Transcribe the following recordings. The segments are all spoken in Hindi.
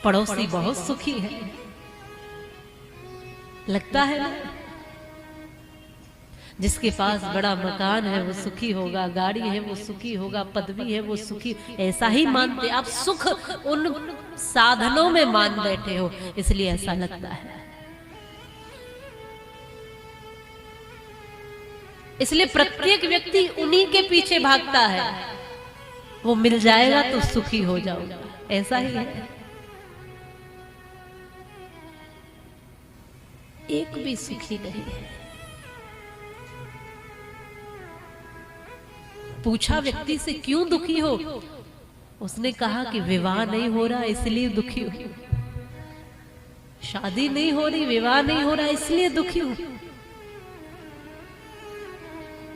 पड़ोसी बहुत सुखी है, लगता है ना। जिसके पास बड़ा मकान है वो सुखी होगा, गाड़ी है वो सुखी होगा, पदवी है वो सुखी, ऐसा ही मानते आप। सुख उन साधनों में मान बैठे हो, इसलिए ऐसा लगता है। इसलिए प्रत्येक व्यक्ति उन्हीं के पीछे भागता है, वो मिल जाएगा तो सुखी हो जाऊंगा, ऐसा ही है। एक भी सुखी नहीं है। पूछा व्यक्ति से क्यों दुखी हो, उसने कहा कि विवाह नहीं हो रहा इसलिए दुखी हूं, शादी नहीं हो रही, विवाह नहीं हो रहा इसलिए दुखी हूं।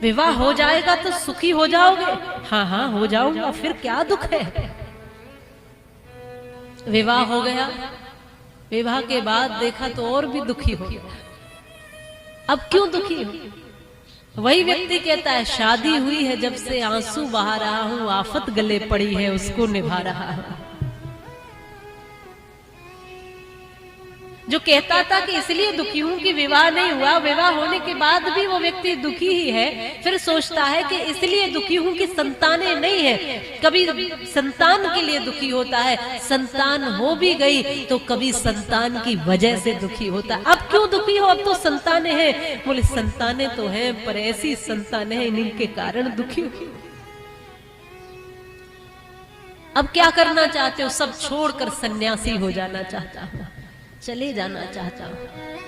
विवाह हो जाएगा तो सुखी हो जाओगे, हाँ हाँ हो जाऊंगा, फिर क्या दुख है। विवाह हो गया, विवाह के बाद देखा तो और भी दुखी हो गया, अब क्यों दुखी हो। वही व्यक्ति कहता है शादी हुई है जब से आंसू बहा रहा हूं, आफत गले पड़ी है उसको निभा रहा हूं। जो कहता था कि इसलिए दुखी हूं कि विवाह नहीं हुआ, विवाह होने के बाद भी वो व्यक्ति दुखी ही है। फिर सोचता है कि इसलिए दुखी हूं कि संतानें नहीं है, कभी संतान के लिए दुखी होता है, संतान हो भी गई तो कभी संतान की वजह से दुखी होता है। अब क्यों दुखी हो, अब तो संतानें हैं। बोले संतानें तो हैं पर ऐसी संतानें हैं इनके कारण दुखी हो। अब क्या करना चाहते हो, सब छोड़कर सन्यासी हो जाना चाहता हूं, चले जाना चाहता हूं।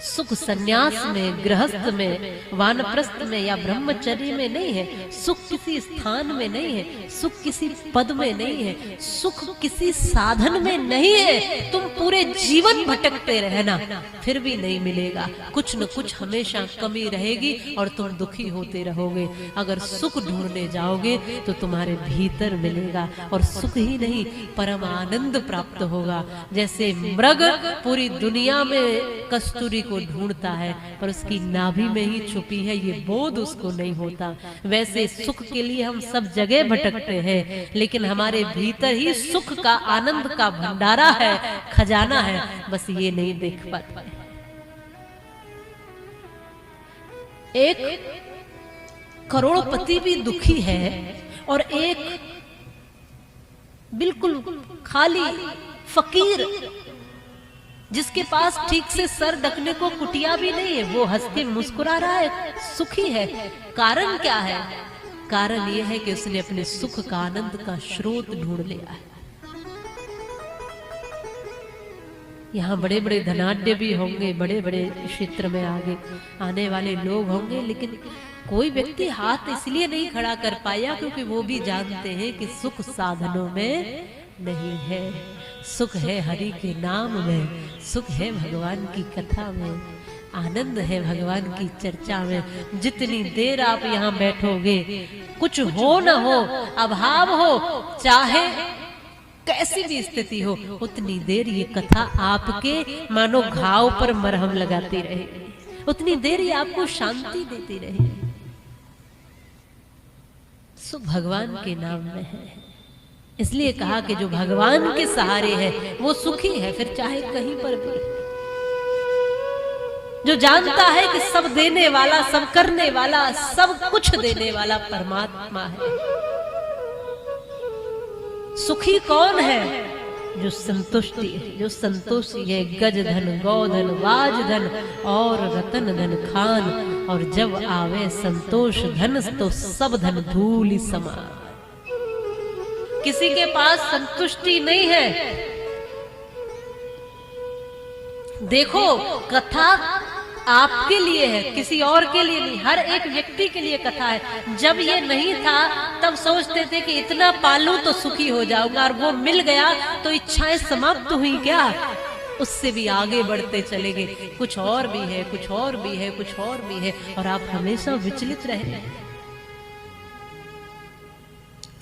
सुख सन्यास में, गृहस्थ में, वानप्रस्थ में या ब्रह्मचर्य में नहीं है। सुख किसी स्थान में नहीं है, सुख किसी पद में नहीं है, सुख किसी साधन में नहीं है। तुम पूरे जीवन भटकते रहना फिर भी नहीं मिलेगा, कुछ न कुछ हमेशा कमी रहेगी और तुम दुखी होते रहोगे। अगर सुख ढूंढने जाओगे तो तुम्हारे भीतर मिलेगा, और सुख ही नहीं परम आनंद प्राप्त होगा। जैसे मृग पूरी दुनिया में कस्तूरी को ढूंढता है पर उसकी नाभि में ही छुपी है, ये बोध उसको नहीं होता। वैसे सुख के लिए हम सब जगह भटकते हैं, लेकिन हमारे भीतर ही सुख का, आनंद का भंडारा है, खजाना है, बस ये नहीं देख पाते। एक करोड़पति भी दुखी है और एक बिल्कुल खाली फकीर जिसके पास ठीक से सर ढकने को कुटिया भी नहीं है, वो हंस के मुस्कुरा रहा है, सुखी है। कारण क्या है? कारण यह है कि उसने अपने सुख का, आनंद का स्रोत ढूंढ लिया है। यहाँ बड़े बड़े धनाढ्य भी होंगे, बड़े बड़े क्षेत्र में आगे आने वाले लोग होंगे, लेकिन कोई व्यक्ति हाथ इसलिए नहीं खड़ा कर पाया क्योंकि वो भी जानते हैं कि सुख साधनों में नहीं है, सुख है हरि के नाम में, सुख है भगवान की कथा में, आनंद है भगवान की चर्चा में। जितनी देर आप यहाँ बैठोगे, कुछ हो न हो, अभाव हो, चाहे कैसी भी स्थिति हो, उतनी देर ये कथा आपके मानो घाव पर मरहम लगाती रहेगी, उतनी देर ये आपको शांति देती रहेगी। सुख भगवान के नाम में है, इसलिए कहा कि जो भगवान के सहारे है वो सुखी है, फिर चाहे कहीं पर भी। जो जानता है कि सब देने वाला, सब करने वाला, सब कुछ देने वाला परमात्मा है। सुखी कौन है? जो संतुष्टि है, जो संतोषी है। गज धन, गौधन, वाज धन और रतन धन खान, और जब आवे संतोष धन तो सब धन धूल समान। किसी के पास संतुष्टि नहीं है। देखो, कथा आपके लिए है, किसी और के लिए नहीं, हर एक व्यक्ति के लिए कथा है। जब ये नहीं था तब सोचते थे कि इतना पालूं तो सुखी हो जाऊंगा, और वो मिल गया तो इच्छाएं समाप्त हुई क्या? उससे भी आगे बढ़ते चले गए, कुछ और भी है, कुछ और भी है, कुछ और भी है, और आप हमेशा विचलित रहे।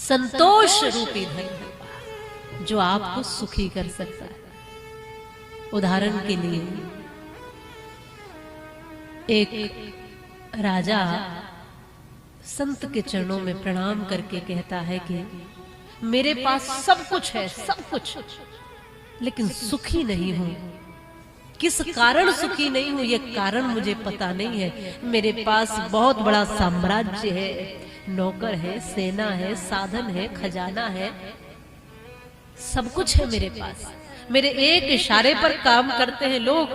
संतोष रूपी धन जो आपको सुखी कर सकता है। उदाहरण के लिए, एक राजा संत के चरणों में प्रणाम करके कहता है कि मेरे पास सब कुछ है, सब कुछ, लेकिन सुखी नहीं हूं। किस कारण सुखी नहीं हूं ये कारण मुझे पता नहीं है। मेरे पास बहुत बड़ा साम्राज्य है, नौकर है, सेना है, साधन है, खजाना है, सब कुछ है मेरे पास। मेरे एक इशारे पर काम करते हैं लोग,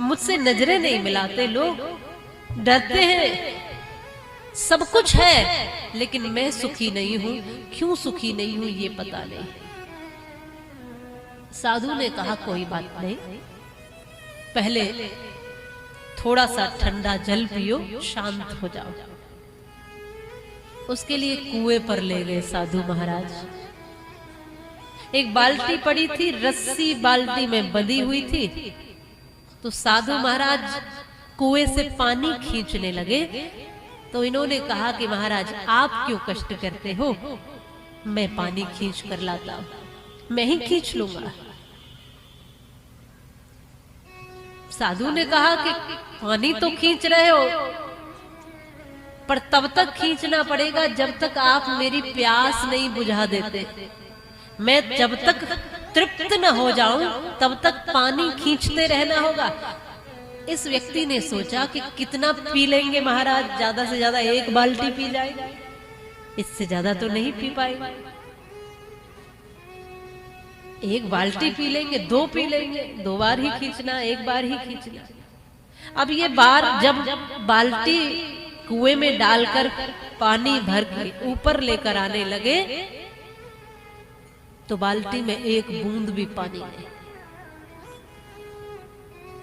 मुझसे नजरें नहीं मिलाते लोग, डरते हैं, सब कुछ है, लेकिन मैं सुखी नहीं हूं। क्यों सुखी नहीं हूं ये पता नहीं। साधु ने कहा कोई बात नहीं, पहले थोड़ा सा ठंडा जल पियो, शांत हो जाओ। उसके लिए कुएं पर ले गए साधु महाराज। एक बाल्टी पड़ी थी, रस्सी बाल्टी में बंधी हुई थी, तो साधु महाराज कुएं से पानी खींचने लगे। तो इन्होंने कहा कि महाराज आप क्यों कष्ट करते हो, मैं पानी खींच कर लाता हूं, मैं ही खींच लूंगा। साधु ने कहा कि पानी तो खींच रहे हो, पर तब तक खींचना पड़ेगा जब तक आप मेरी प्यास नहीं बुझा देते। मैं जब तक तृप्त न हो जाऊं तब तक पानी खींचते रहना होगा। इस व्यक्ति ने सोचा कि कितना पी लेंगे महाराज, ज्यादा से ज्यादा एक बाल्टी पी जाएगा, इससे ज्यादा तो नहीं पी पाएंगे। एक बाल्टी पी लेंगे, दो पी लेंगे, दो बार ही खींचना, एक बार ही खींचना। अब ये बार जब बाल्टी कुएं में डालकर पानी भर के ऊपर लेकर आने लगे तो बाल्टी में एक बूंद भी पानी नहीं।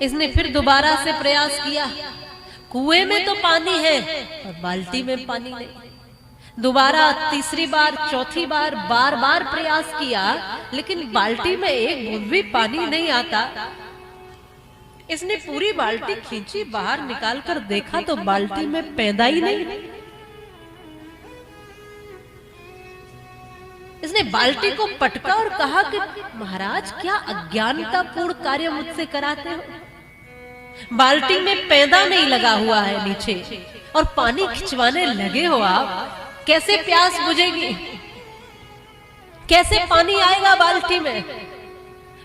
इसने फिर दोबारा से प्रयास किया, कुएं में तो पानी है और बाल्टी में पानी नहीं। दोबारा, तीसरी बार, चौथी बार, बार बार प्रयास किया, लेकिन बाल्टी में एक बूंद भी पानी नहीं आता। इसने पूरी बाल्टी खींची, बाहर निकालकर देखा तो बाल्टी में पैदा ही नहीं। इसने बाल्टी को पटका और कहा कि महाराज क्या अज्ञानतापूर्ण कार्य मुझसे कराते हो। बाल्टी में पैदा नहीं लगा हुआ है नीचे और पानी खिंचवाने लगे हो आप, कैसे प्यास बुझेगी, कैसे पानी आएगा बाल्टी में।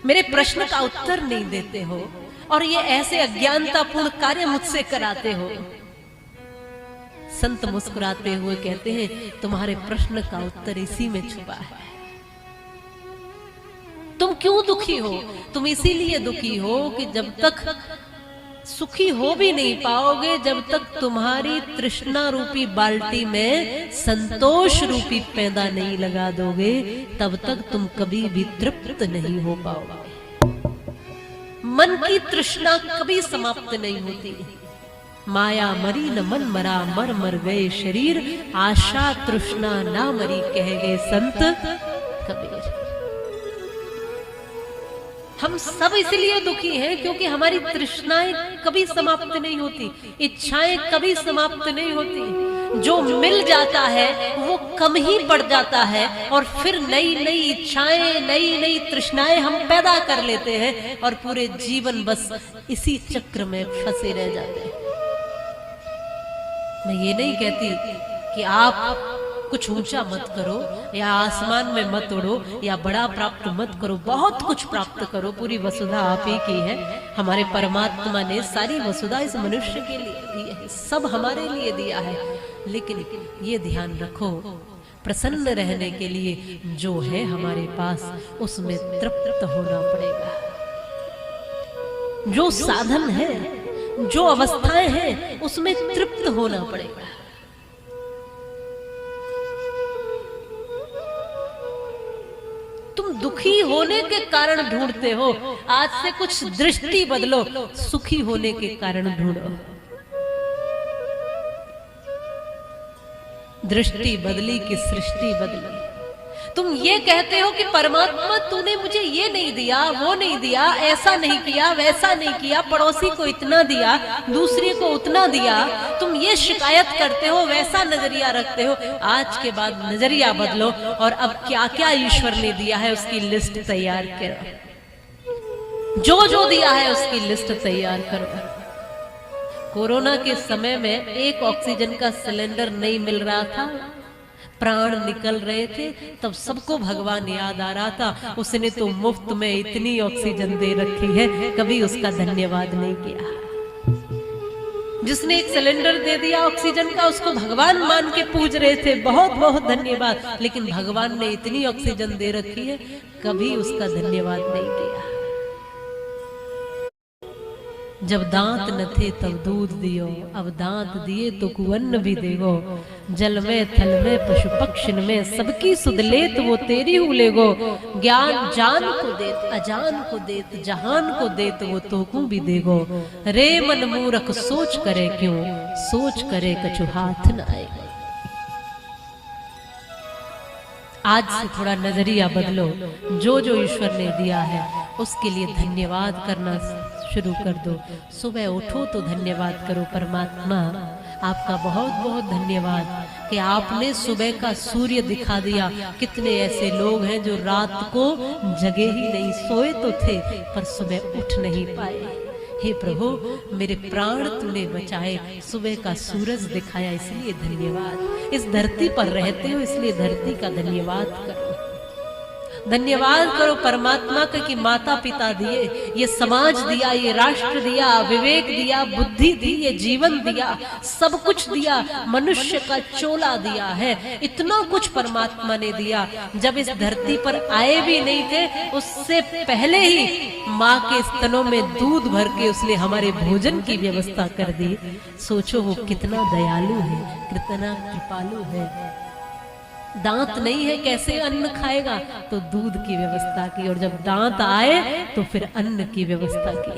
मेरे प्रश्न का उत्तर नहीं देते हो और ये ऐसे अज्ञानतापूर्ण कार्य मुझसे कराते हो। संत मुस्कुराते हुए कहते हैं तुम्हारे प्रश्न का उत्तर इसी में छुपा है। तुम क्यों दुखी हो? तुम इसीलिए दुखी हो कि जब तक सुखी हो भी नहीं पाओगे, जब तक तुम्हारी तृष्णा रूपी बाल्टी में संतोष रूपी पैदा नहीं लगा दोगे, तब तक तुम कभी भी तृप्त नहीं हो पाओगे। मन की तृष्णा कभी समाप्त नहीं होती। माया मरी न मन मरा, मर मर गए शरीर, आशा तृष्णा ना मरी, कह गए संत कबीर। हम सब इसलिए दुखी हैं क्योंकि हमारी तृष्णाएं कभी समाप्त नहीं होती, इच्छाएं कभी समाप्त नहीं होती। जो मिल जाता है वो कम ही पड़ जाता है और फिर नई नई इच्छाएं, नई नई तृष्णाएं हम पैदा कर लेते हैं और पूरे जीवन बस इसी चक्र में फंसे रह जाते हैं। मैं ये नहीं कहती कि आप कुछ ऊंचा मत करो या आसमान में मत उड़ो या बड़ा प्राप्त मत करो, बहुत कुछ प्राप्त करो। पूरी वसुधा आप ही की है। हमारे परमात्मा ने सारी वसुधा इस मनुष्य के लिए दी है, सब हमारे लिए दिया है। लेकिन ये ध्यान रखो, प्रसन्न रहने के लिए जो है हमारे पास उसमें तृप्त होना पड़ेगा। जो साधन है, जो अवस्थाएं हैं, उसमें तृप्त होना पड़ेगा। तुम दुखी होने के कारण ढूंढते हो, आज से कुछ दृष्टि बदलो, सुखी होने के कारण ढूंढो। दृष्टि बदली कि सृष्टि बदली। तुम ये कहते हो कि परमात्मा तूने मुझे ये नहीं दिया, वो नहीं दिया, ऐसा नहीं किया, वैसा नहीं किया, पड़ोसी को इतना दिया, दूसरे को उतना दिया। तुम ये शिकायत करते हो, वैसा नजरिया रखते हो। आज के बाद नजरिया बदलो और अब क्या क्या ईश्वर ने दिया है उसकी लिस्ट तैयार करो। जो जो दिया है उसकी लिस्ट तैयार करो। कोरोना के समय में एक ऑक्सीजन का सिलेंडर नहीं मिल रहा था, प्राण निकल रहे थे, तब सबको भगवान याद आ रहा था। उसने तो मुफ्त में इतनी ऑक्सीजन दे रखी है, कभी उसका धन्यवाद नहीं किया। जिसने एक सिलेंडर दे दिया ऑक्सीजन का, उसको भगवान मान के पूज रहे थे, बहुत बहुत धन्यवाद। लेकिन भगवान ने इतनी ऑक्सीजन दे रखी है, कभी उसका धन्यवाद नहीं किया। जब दांत न थे तब दूध दियो, अब दांत दिए तो कुअन्न भी देगो। जल में थल में पशु पक्षिन में सबकी सुध लेत वो तेरी हूँ लेगो। ज्ञान जान को देत अजान को देत जहान को देत वो तोकू भी देगो। रे मन मूरख सोच करे क्यों, सोच करे कछु हाथ न आए। आज से थोड़ा नजरिया बदलो, जो जो ईश्वर ने दिया है उसके लिए धन्यवाद करना शुरू कर दो। सुबह उठो तो धन्यवाद करो, परमात्मा आपका बहुत बहुत धन्यवाद कि आपने सुबह का सूर्य दिखा दिया। कितने ऐसे लोग हैं जो रात को जगे ही नहीं, सोए तो थे पर सुबह उठ नहीं पाए। हे प्रभु, मेरे प्राण तूने बचाए, सुबह का सूरज दिखाया इसलिए धन्यवाद। इस धरती पर रहते हो इसलिए धरती का धन्यवाद करो। धन्यवाद करो परमात्मा का कि माता पिता दिए, ये समाज दिया, ये राष्ट्र दिया, विवेक दिया, बुद्धि दी, ये जीवन दिया, सब कुछ दिया, मनुष्य का चोला दिया है। इतना कुछ परमात्मा ने दिया। जब इस धरती पर आए भी नहीं थे, उससे पहले ही माँ के स्तनों में दूध भर के उसने हमारे भोजन की व्यवस्था कर दी। सोचो वो कितना दयालु है, कितना कृपालु है। दांत नहीं है कैसे अन्न खाएगा, तो दूध की व्यवस्था की, और जब दांत आए तो फिर अन्न की व्यवस्था की।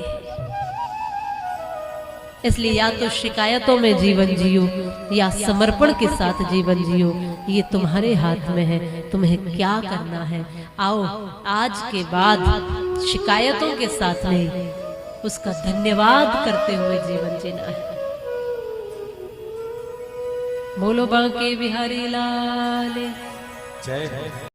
इसलिए या तो शिकायतों में जीवन जियो या समर्पण के साथ जीवन जियो, ये तुम्हारे हाथ में है, तुम्हें क्या करना है। आओ आज के बाद शिकायतों के साथ नहीं, उसका धन्यवाद करते हुए जीवन जीना है। बोलो बांके बिहारी लाल जय।